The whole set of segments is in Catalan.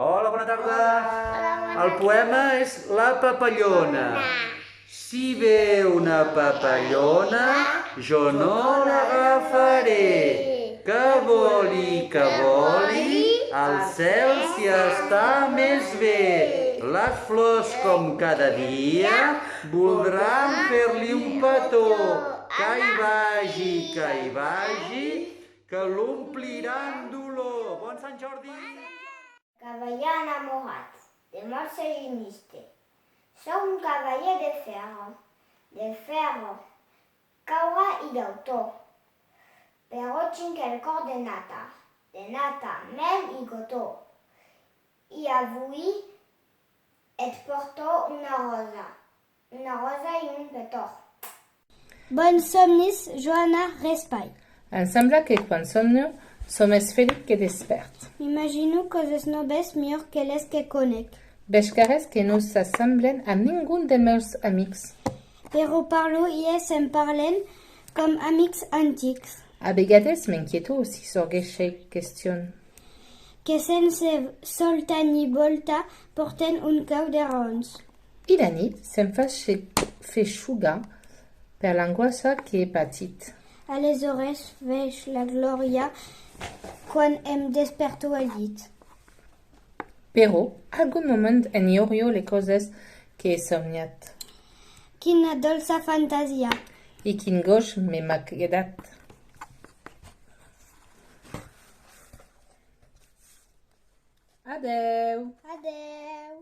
Hola, bona tarda. Hola, bona El poema és La papallona. Si ve una papallona, jo no l'agafaré. Que voli, al cel s'hi està més bé. Les flors, com cada dia, voldran fer-li un petó. Que hi vagi, que l'ompliran d'olor. Bon Sant Jordi! Cavaller enamorat, de Marceliniste. Sou un cavaller de ferro, caure i d'autor. Però tinc el cor de nata, mel i cotó. I avui et porto una rosa i un petó. Bons somnis, Joana Raspall. Em sembla que quan somno som més feliç que despert. M'imagino coses noves millor que les que conec. Veig cares que no s'assemblen a ningú dels meus amics. Però parlo i ells em parlen com amics antics. A vegades m'inquieto si sobre aquesta qüestió. Que sense solta ni volta porten un cau de raons. I la nit se'm fa feixugar per l'angoixa que he patit. Aleshores veig la glòria quan em desperto al llit. Però, algun moment enyorio les coses que he somniat. Quina dolça fantasia. I quin goig m'ha quedat. Adeu! Adeu.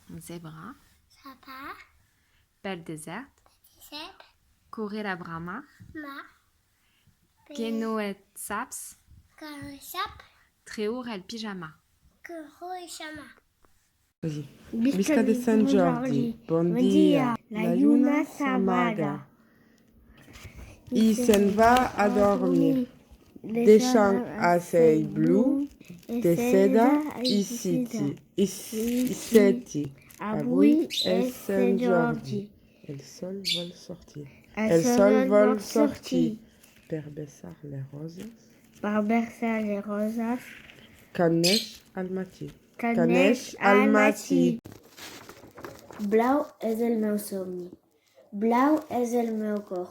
Un zebra Sapa, pel desert, sep, courir a brama, ma, que no et saps, sap, treur el pijama. que chama. Visca de Sant Jordi, bon dia, la lluna s'amaga i se'n va a dormir, deixant a cel blu de seda i seti. Avui és Sant Jordi. El sol vol sortir per besar les roses que neix al matí. Blau és el meu somni. Blau és el meu cor.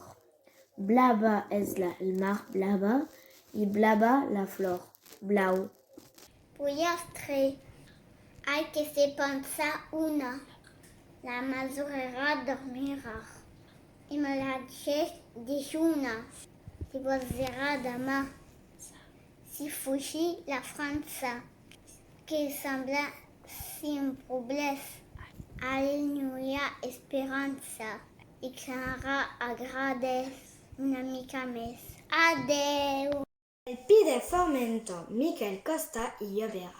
Blava és el mar blava i blava la flor. Blau. Pollastre, hay que se pensa una. La mazurera dormirà. I me la dejuna. Si vos verrà demà. Si fugir la França, que sembla simple. Al no hi ha esperança. I Clara agradeix una mica més. Adeu! El pi de Formento, Miquel Costa i Llobera.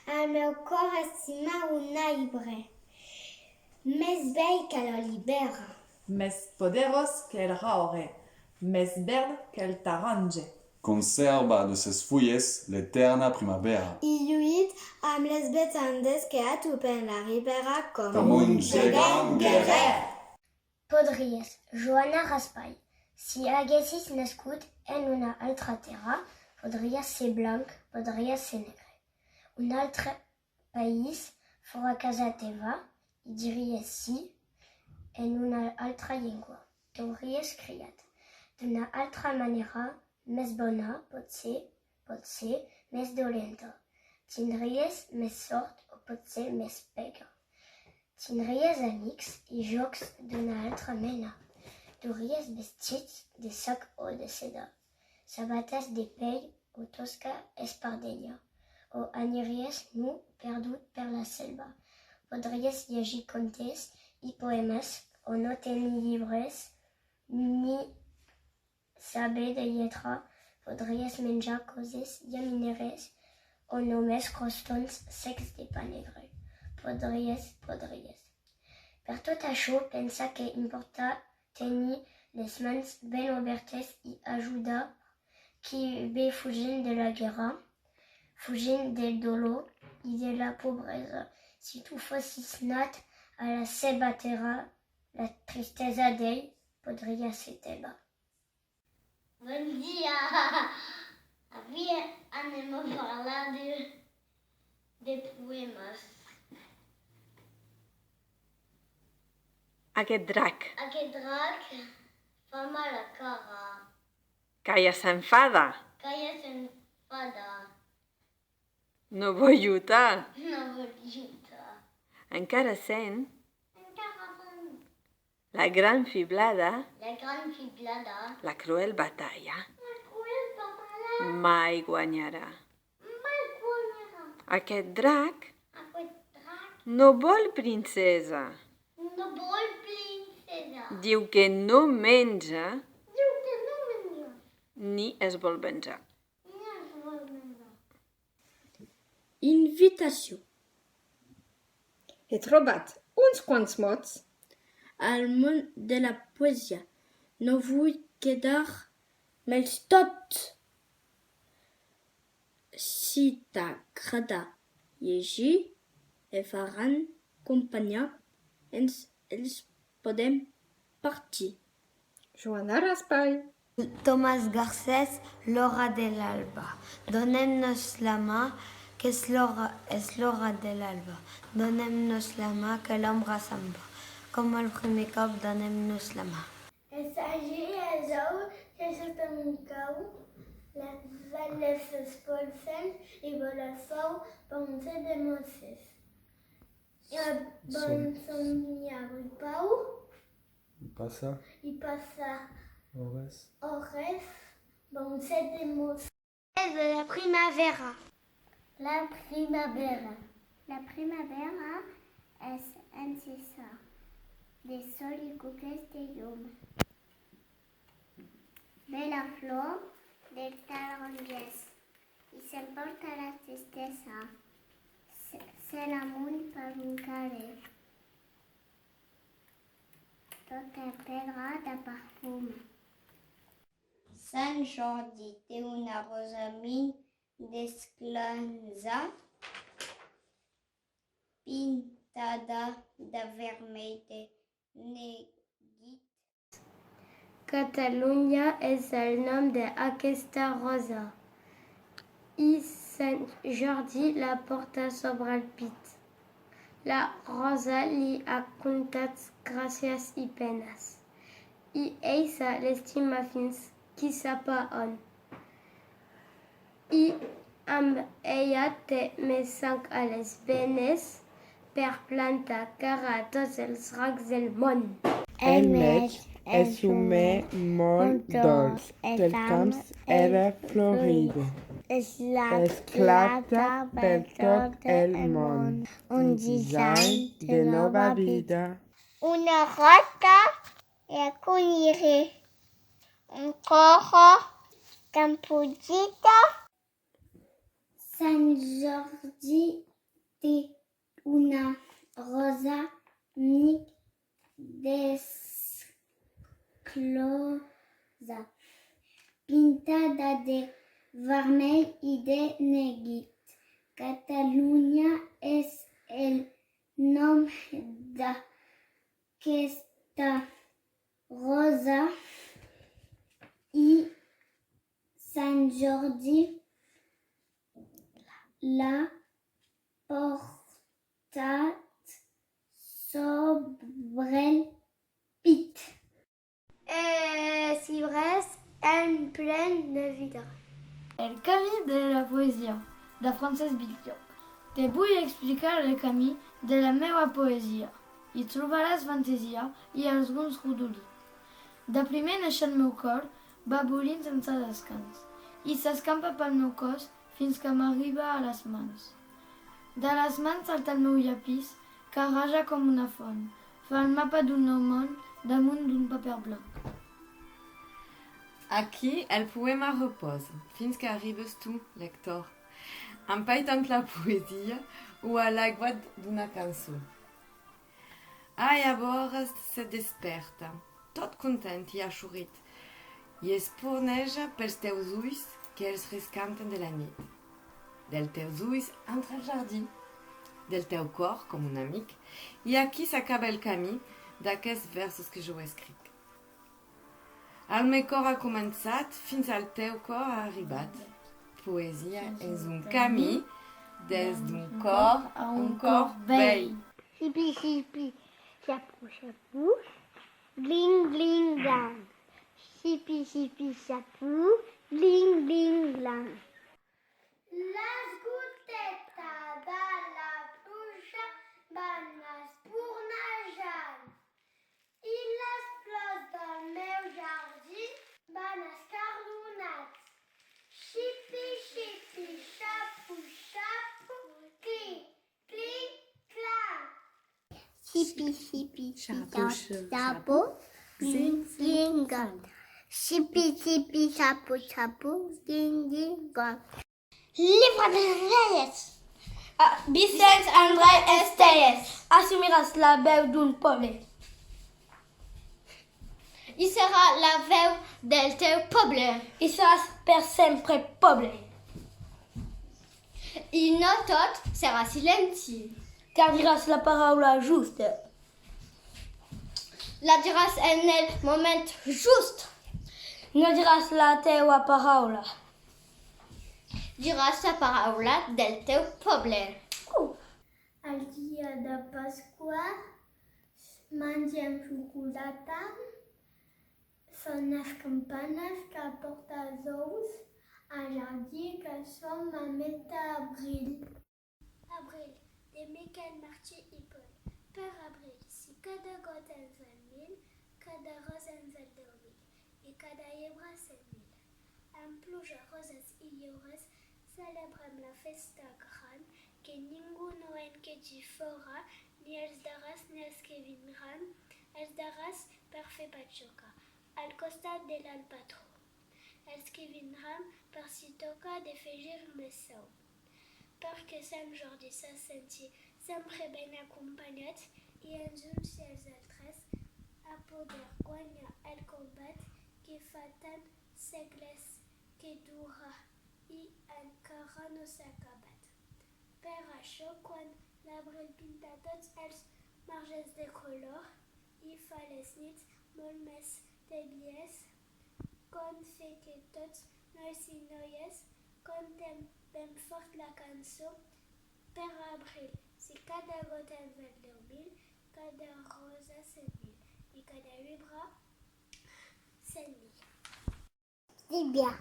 El meu cor estima un arbre, més vell que l'olivera. Més poderós que el roure, més verd que el taronge. Conserva de ses fulles l'eterna primavera. I lluït amb les betandes que atupen la ribera Com un gegant guerrer. Podries, Joana Raspall. Si haguessis nascut en una altra terra, podries ser blanc, podries ser negre. Un altre país fora casa teva i diries sí en una altra llengua. T'hauries criat. D'una altra manera, més bona, potser més dolenta. Tindries més sort o potser més pega. Tindries amics i jocs d'una altra mena. Duries vestits de sac o de seda, sabates de pell o tosca espardenya, o aniries nu perdut per la selva. Podries llegir contes i poemes o no tenir llibres ni saber de lletra. Podries menjar coses llamineres o només crostons secs de pa negre. Podries. Per tot això, pensa que importa tenir les mans ben obertes i ajudar qui ve fugint de la guerra, fugint del dolor i de la pobresa. Si tu fossis nat a la seva terra, la tristesa d'ell podria ser teva. Bon dia! Avui anem a parlar de poemes. Aquest drac, Aquest drac fa mal a cara, que ja s'enfada, calla s'enfada, no vol lluitar, no vol lluitar. encara sent Encara sent la gran fiblada, la gran fiblada, la cruel batalla. la cruel batalla, Mai guanyarà. mai guanyarà. Aquest drac Aquest drac no vol princesa. no vol princesa. Diu que no menja Diu que no menja, ni es vol venjar. ni es vol menjar. Invitació. He trobat uns quants mots Al món de la poesia. No vull quedar-me'ls tots. Si t'agrada llegir i faran companyia, els podem partir. Joana Raspail. Tomàs Garcés, l'hora de l'alba. Donem-nos la mà, que és l'hora de l'alba. Donem-nos la mà, que l'ombra se'n va. Com el primer cop, donem-nos la mà. El sagí els ous que surten un cau, les veles s'espolsen i vol el fou per ser de Moses. Bon somniar i pau Passa i passar hores. hores bon ser de Moses. De la primavera. La primavera. La primavera és encesa de sol i cuques de llum. Ve la flor de taronges i s'emporta la tristesa. Se l'amunt per un carrer. Tot és pedra de perfum. Sant Jordi té una rosa mig d'esclança pintada de vermell de neguit. Catalunya és el nom d'aquesta rosa i Sant Jordi la porta sobre el pit. La rosa li ha contat gràcies i penes i ell se l'estima fins qui sap on. I amb ella té més sang a les venes per plantar cara a tots els dracs del món. El maig és un mes molt dolç. El camp era florit. Esclata per tot el món. Un disseny de nova vida. Una rata e conille. Un corro campugita. Sant Jordi té una rosa mig d'esclosa pintada de vermell i de neguit. Catalunya és el nom d'aquesta rosa i Sant Jordi l'ha portat sobre el pit. Cibrés en pleine vida. El camí de la poesia, de Francesc Bitllop. Te vull explicar el camí de la meva poesia. Hi trobaràs fantasia i alguns rodolins. De primer neix el meu cor, va bullint sense descans, i s'escampa pel meu cos fins que m'arriba a les mans. De les mans salta el meu llapis, que raja com una font. Fa el mapa d'un nou món damunt d'un paper blanc. Aquí el poema reposa, fins que arribes tu, lector, empaitant la poesia o a l'aigua d'una cançó. Llavors se desperta, tot content i aixorit, i espurneja pels teus ulls que els rescanten de la nit. Dels teus ulls entra el jardí, del teu cor com un amic, i aquí s'acaba el camí d'aquests versos que jo escric. El meu cor ha començat fins al teu cor ha arribat. Poesia és un camí des d'un corps à un corps vell. Chipi, chipi, chapou, chapou, bling, bling, blang. Chipi, chipi, chapou, bling, bling, blang. Las gotetas de la pluja van espurnejar i les flors del meu jardí van escardonats. Xipi, xipi, xapu, xapu, cli, cli, clang. Xipi, xipi, Chapeau, xapu, cling, cling, gong. Xipi, xipi, xapu, xapu, cling, cling, gong. Livre de Reyes. Vicente André Estéllez. Assumiràs la veu d'un poble. I serà la veu del teu poble. I seràs per sempre poble. I no tot serà silenci. Car diràs la paraula justa. La diràs en el moment just. No diràs la teua paraula. Diràs la paraula del teu poble. El dia de Pasqua mengem xocolata. Són les campanes que porten els ous al jardí que som al mes d'abril. Abril, de Miquel Martí i Pol. Per abril, si cada gota ens val 1000, cada rosa ens val 10.000 i cada llebre 100.000. Amb pluja, roses i lliures celebrem la festa gran que ningú no en quedi fora, ni els darrers ni els que vindran, els darrers per fer patxoca, al costat de l'alpatró. Els que vindran per si toca de afegir més sou. Perquè Sant Jordi se senti sempre ben acompanyat i els uns i els altres a poder guanyar el combat que fa tant segles que dura i encara no s'ha acabat. Per això, quan l'abril pinta tots els marges de color i fa les nits molt més tebies, com fer que tots, nois i noies, contem ben fort la cançó per abril. Si cada gota ens val 10.000, cada rosa 100.000 i cada llibre 100.000. C'est bien.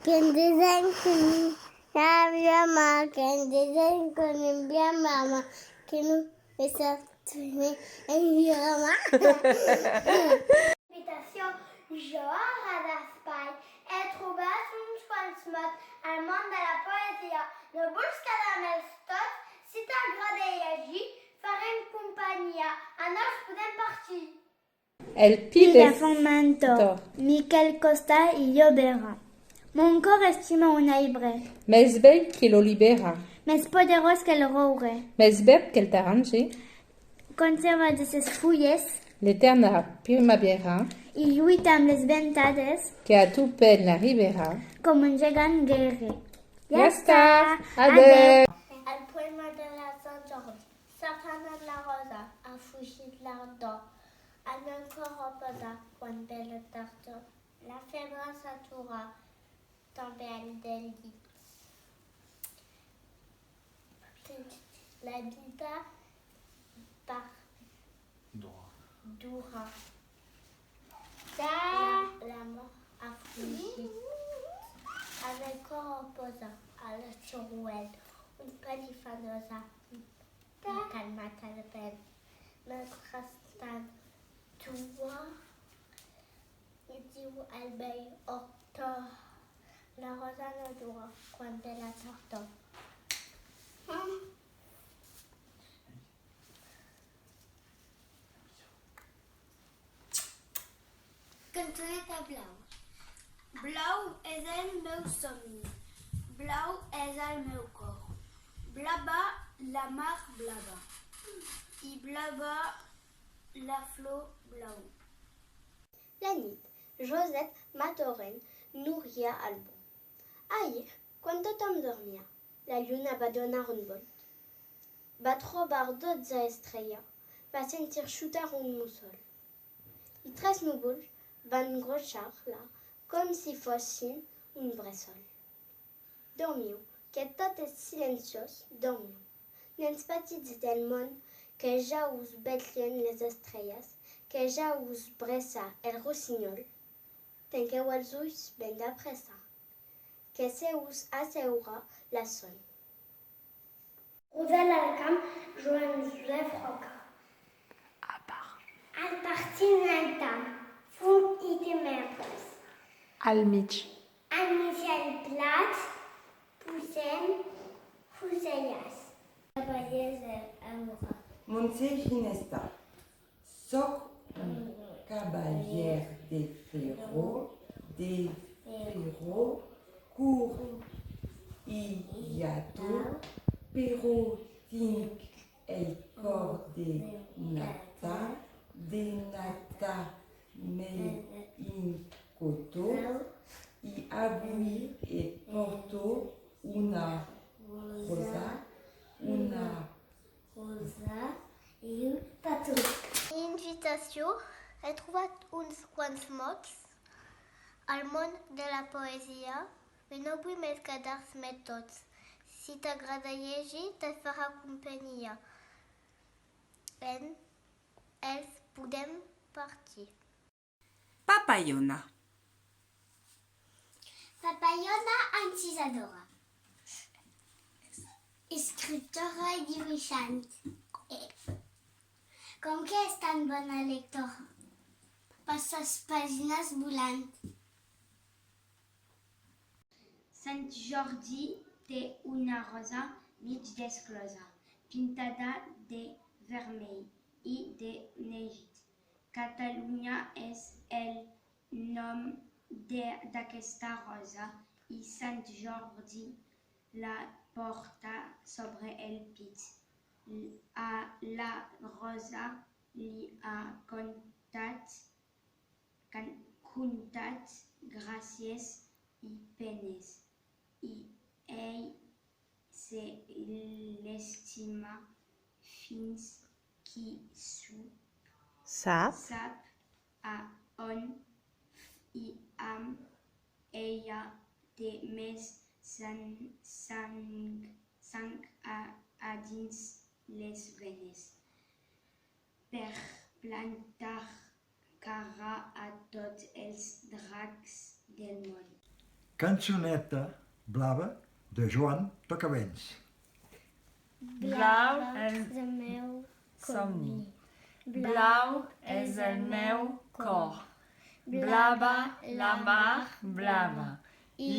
Quien dicen que no había más, quien dicen que no había mamá, que no está en mi mamá. Invitació, jo a d'espai he trobat uns quants mots al món de la poesia. No vols quedar amb els tots? Si t'agrada llegir, farem companyia. Ara podem partir. El pi de Fomento, Miquel Costa y Llobera. Mon cor estima un libre, més vell que l'olivera, més poderós que el roure. més verd que el taronge, Conserva de ses fulles l'eterna primavera, i lluita amb les ventades que atupen la ribera. com un gegant guerrer. Ja està! Adeu! El poema de la Sant Jordi. Sartana de la rosa ha fugit l'ardor. El meu cor reposa quan ve la tardor. La febre s'atura, també el del llit. La vida dura. La mort ha fugit. El meu cor reposa a la Soruel. Un panifanosa m'ha calmat el vent. Mentrestant, tua i diu el vell octor. La rosa no dura quan ve la tardor. Cançoneta blau. Blau és el meu somni. Blau és el meu cor. Blava la mar blava. I blava la flor blau. La nit, Josep Matorrent Núria Albó. Ahir, quan tothom dormia, la lluna va donar un volt. Va trobar 12 estrelles, va sentir xutar un mussol. I 3 núvols van gronxar-la com si fossin un bressol. Dormiu, que tot és silenciós d'un món. Nens petits del món que ja us vetllen les estrelles, que ja us bressa el rossinyol. Tanqueu els ulls ben de pressa, que se us asseurà la son. Rodant al camp, Joan Josep Roca. Al partir d'un camp, fum i tenebres. Al mig. Al mig del plat, posem fuselles. Cavallers d'Aura. Montse Ginesta. Soc un cavaller de ferro, curt i llato, però tinc el cor de nata m'hi cotó i avui porto una rosa i un petó. Invitació, he trobat uns quants mots al món de la poesia, però no vull més quedar-me tots. Si t'agrada llegir, te farà companyia. Els podem partir. Papallona. Papallona encisadora. Escriptora i dibuixant. Com que és tan bona lectora? Passes pàgines volant. Sant Jordi té una rosa mig desclosa, pintada de vermell i de negit. Catalunya és el nom d'aquesta rosa i Sant Jordi la porta sobre el pit. A la rosa li ha contat gràcies i penes i ell se l'estima fins que sap a on i amb ella té més sang a dins les venes per plantar cara a tots els dracs del món. Cançoneta blava de Joan Tocavents. Blau és el meu somni. Blau és el meu cor. Blava la mar blava i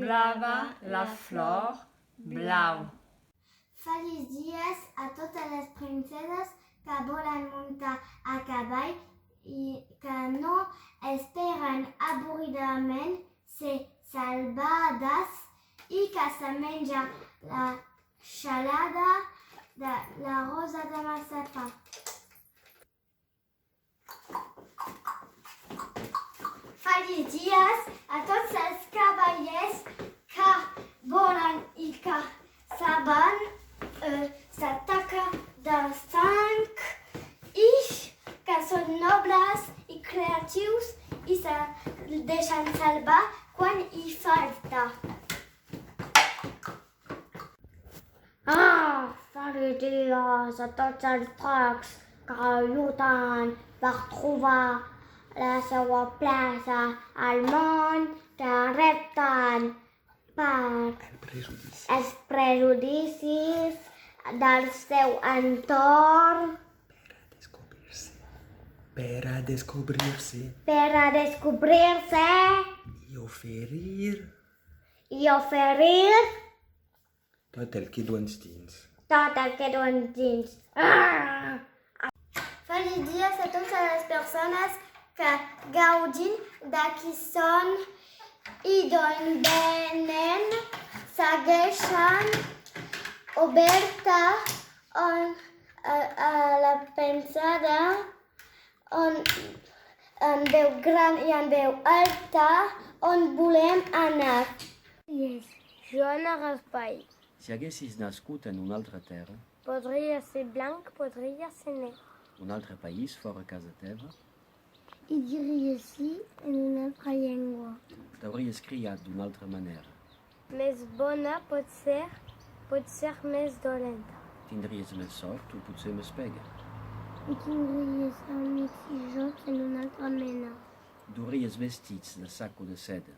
blava la flor blau. Feliç dies a totes les princeses que volen muntar a cavall i que no esperen avorridament ser salvades i que se menja la xalada de la rosa de massapà. Feliç dies a tots els cavallers que volen i que saben s'atacar de sang i que són nobles i creatius i se deixen salvar quan hi falta. Feliç dies a tots els dracs que lluiten per trobar la seva plaça al món, que repten per els prejudicis del seu entorn. Per a descobrir-se I oferir tot el que duens dins. Feliç dies a totes les persones que gaudin de qui són i d'on venen, segueixen oberta a la pensada, en veu gran i en veu alta, on volem anar. Joana Raspall. Si haguessis nascut en una altra terra, Podria ser blanc, podria ser negre. un altre país fora casa teva, I diria sí en una altra llengua. t'hauries criat d'una altra manera. més bona pot ser més dolenta. Tindries més sort o potser més pega. I tindries amics i jocs en una altra mena. Duries vestits de sac o de seda.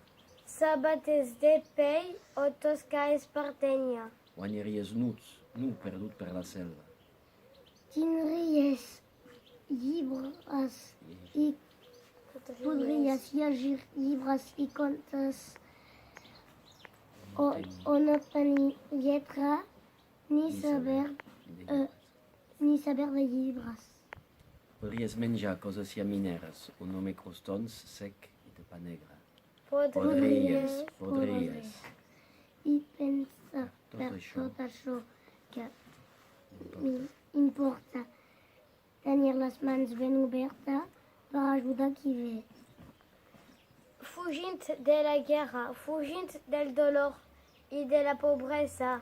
Sabates de pell o toscaes per tenya. Guanyaries nu perdut per la selva. Tindries llibres i podries llegir llibres i contes o no tenir lletra ni saber de llibres. Podries menjar coses llamineres o només crostons sec i de pa negre. Podries. I pensa per tot això que importa tenir les mans ben obertes per ajudar qui ve. Fugint de la guerra, fugint del dolor i de la pobresa.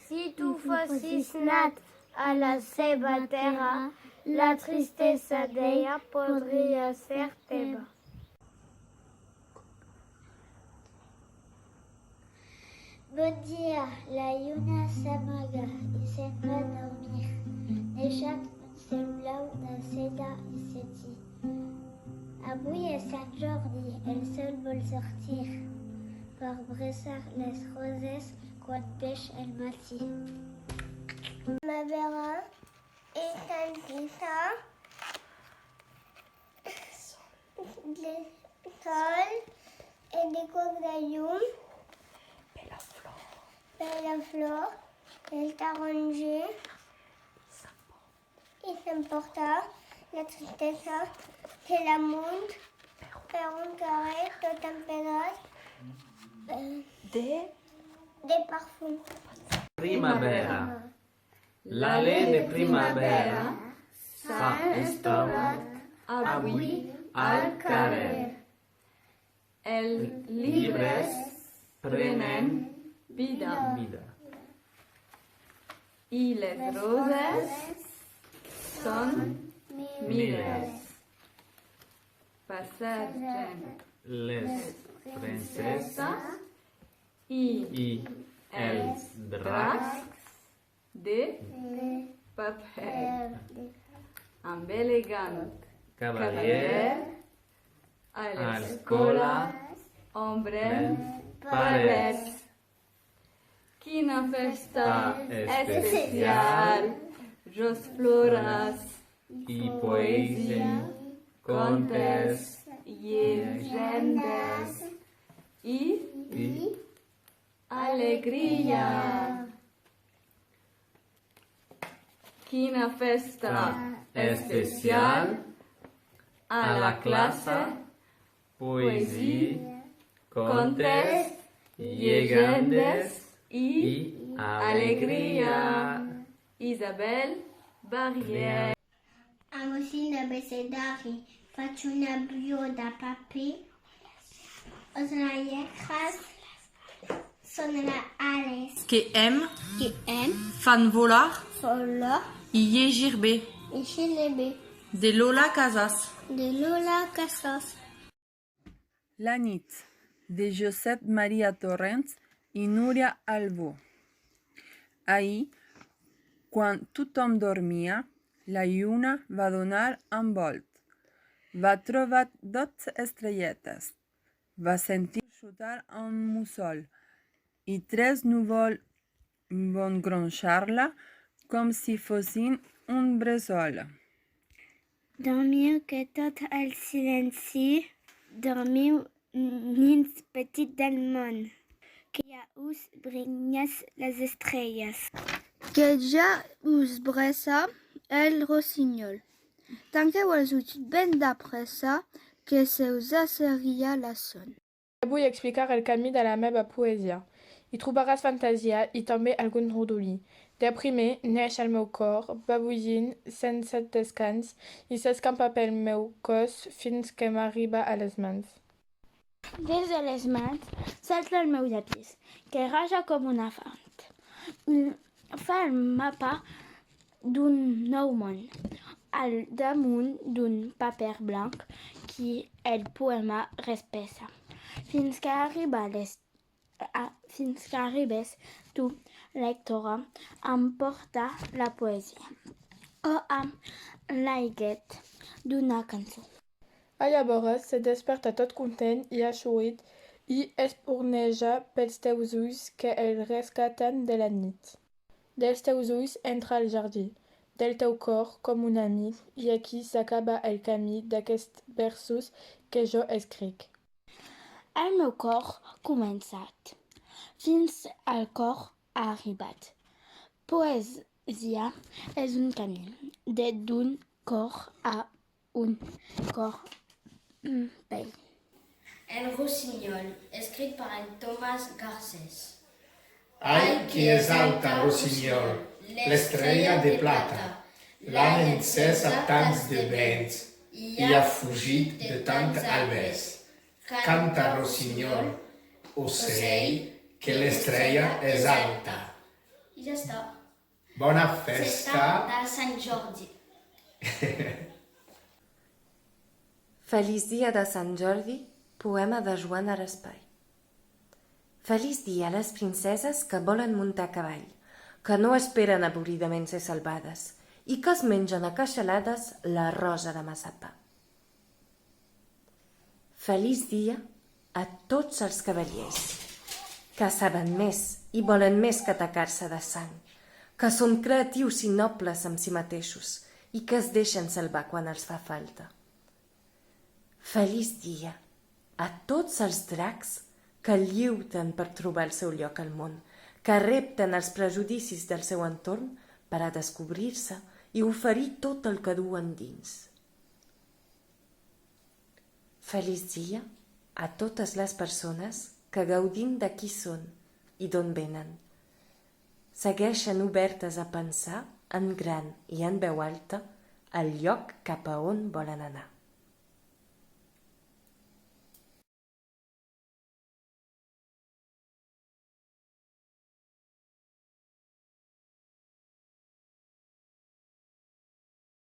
Si tu fossis nat a la seva terra, la tristesa d'ella podria ser teva. Bon dia, la lluna s'amaga i se'n va dormir, deixant un cel blau de seda i setí. Avui és Sant Jordi, el sol vol sortir per bressar les roses quan peix el matí. Ma vera est un dessin de sol et des coques de llum. Bella flor, el taronger, i s'emporta la tristesa de l'amunt per un carrer tot empedrat de parfums. Primavera. L'alè de primavera s'ha trobat avui al carrer. Els llibres prenen vida. I les roses són miles. Passegen Les princeses i els dracs de paper. Amb elegant cavaller a l'escola ombrem parets. Quina festa especial, jos flores i poesia, contes, llegendes i alegria. Quina festa especial a la classe, poesia, contes, llegendes i alegria. Isabel Barrière. Amo abecedari, faig una bio de paper. Les lletres són les ales. Que aiment, fan volar i llegir bé. De Lola Casas. La nit, de Josep Maria Torrents i Núria Albó. Ahir, quan tothom dormia, la lluna va donar un volt. Va trobar 12 estrelletes. Va sentir xutar un mussol i 3 núvols van gronxar-la com si fossin un bressol. Dormiu que tot el silenci, dormiu nins petits del món, que ja us brilles les estrelles. Que ja us bressa el rossinyol. Tanqueu els ulls ben de pressa, que se us asseria la son. Vull explicar el camí de la meva poesia. Hi trobaràs fantasia i també algun rodolí. De primer neix el meu cor, babullint sense descans, i s'escampa pel meu cos fins que m'arriba a les mans. Des de les mans salta el meu llapis, que raja com una font. Fa el mapa d'un nou món, al damunt d'un paper blanc que el poema respessa, fins que arriba fins que arribes tu, lectora, a emportar la poesia o amb l'aiguet d'una cançó. Llavors se desperta tot content i eixurit i espurneja pels teus ulls que el rescaten de la nit. Dels teus ulls entra el jardí, del teu cor com un amic, i aquí s'acaba el camí d'aquests versos que jo escric. El meu cor començat, fins al cor ha arribat. Poesia és un camí, d'un cor a un cor vell. El rossinyol, escrit per Thomas Garcés. Ai, qui és alta, rossinyol, l'estrella de plata, l'han encès a tants de vents i ha fugit de tant albers. Canta, rossinyol, ocell, que l'estrella és alta. I ja està. Bona festa de Sant Jordi. Feliç dia de Sant Jordi, poema de Joana Raspail. Feliç dia a les princeses que volen muntar a cavall, que no esperen avorridament ser salvades i que es mengen a queixalades la rosa de massapà. Feliç dia a tots els cavallers, que saben més i volen més que atacar-se de sang, que són creatius i nobles amb si mateixos i que es deixen salvar quan els fa falta. Feliç dia a tots els dracs que lluiten per trobar el seu lloc al món, que repten els prejudicis del seu entorn per a descobrir-se i oferir tot el que duen dins. Feliç dia a totes les persones que, gaudint de qui són i d'on venen, segueixen obertes a pensar en gran i en veu alta el lloc cap a on volen anar.